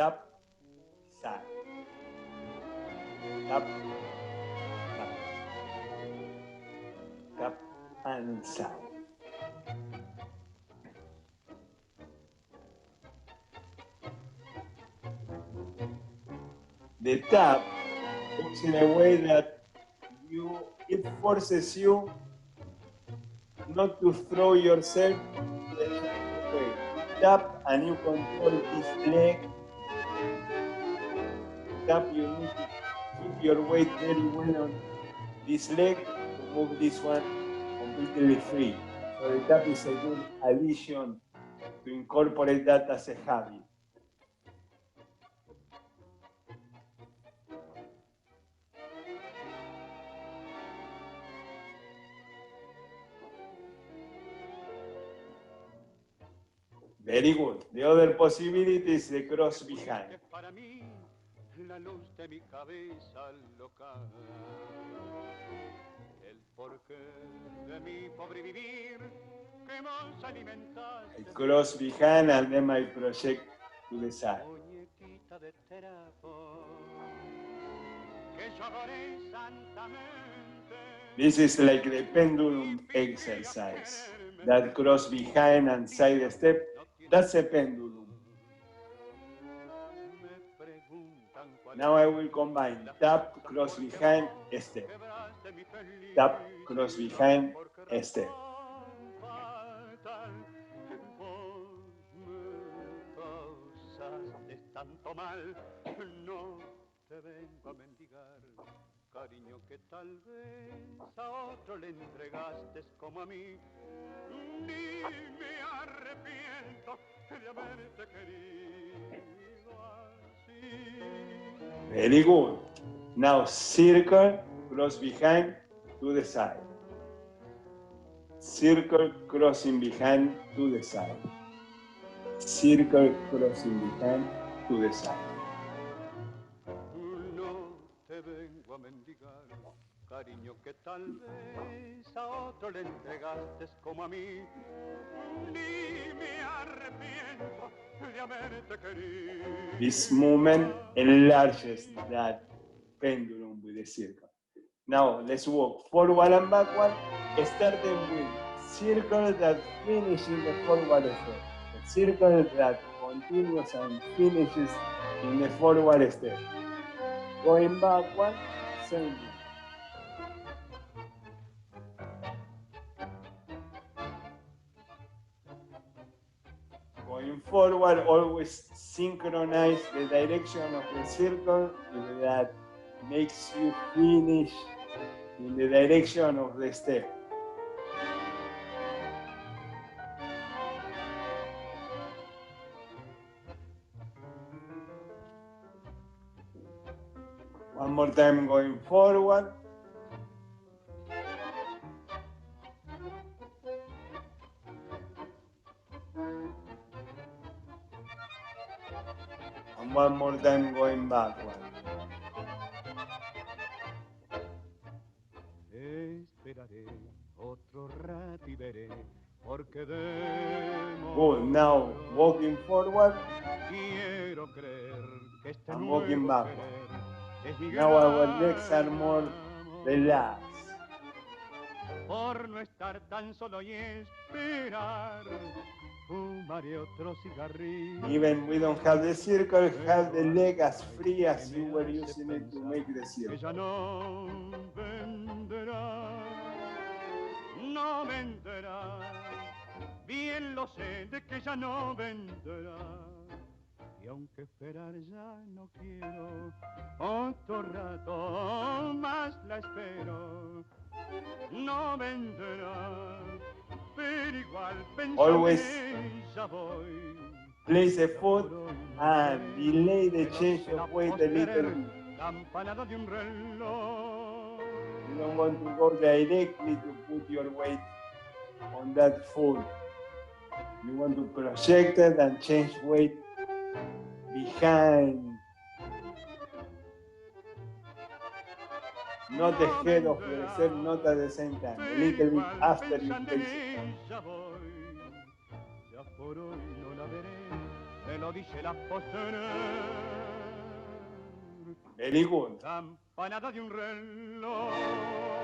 tap, side. Tap, tap. Tap and side. The tap works in a way that it forces you not to throw yourself to the way. Tap and you control this leg. Tap, you need to keep your weight very well on this leg to move this one completely free. So the tap is a good addition to incorporate that as a habit. Very good. The other possibility is the cross behind. La luz de mi cabeza loca, el porqué de mi pobre vivir que vos alimentaste. I cross behind and then I project to the side. Muñequita de trapo, que yo adoré santamente. This is like the pendulum exercise. That cross behind and side step, that's a pendulum. Now I will combine tap, cross behind, step. Tap, cross behind, step. Tanto mal, no te vengo a mendigar, cariño que tal vez a otro le entregaste como a mí, ni me arrepiento de haberte querido así. Very good. Now circle, cross behind, to the side. Circle, crossing behind, to the side. Circle, crossing behind, to the side. No te vengo a mendigar, cariño que tal vez a otro le entregaste como a mí, ni me arrepiento de haberte querido. This movement enlarges that pendulum with the circle. Now let's walk forward and backward, starting with circle that finish in the forward step. A circle that continues and finishes in the forward step. Going backward, same. Going forward, always synchronize the direction of the circle that makes you finish in the direction of the step. One more time going forward. And one more time going backward. Esperaré otro rato y veré, porque good. Now walking forward. Quiero creer que este and walking nuevo backward. querer es mi Now our gran legs are more relaxed. Por no estar tan solo y esperar, fumaré otro cigarrillo. Even we don't have the circle, have the leg as free as you were using it to make the circle. Ella no vendrá, no vendrá. Bien lo sé de que ella no vendrá. Y aunque esperar ya no quiero, otro rato más la espero. No vendrá, pero igual pensando Always en ella voy. place the foot and delay the change of weight a little bit. Campanada de un reloj. You don't want to go directly to put your weight on that foot. You want to project it and change weight behind. Not the head of yourself, not at the same time. A little bit after you place it. Ya por hoy no la veré, el lo dice la postera. Very good. Campanada de un reloj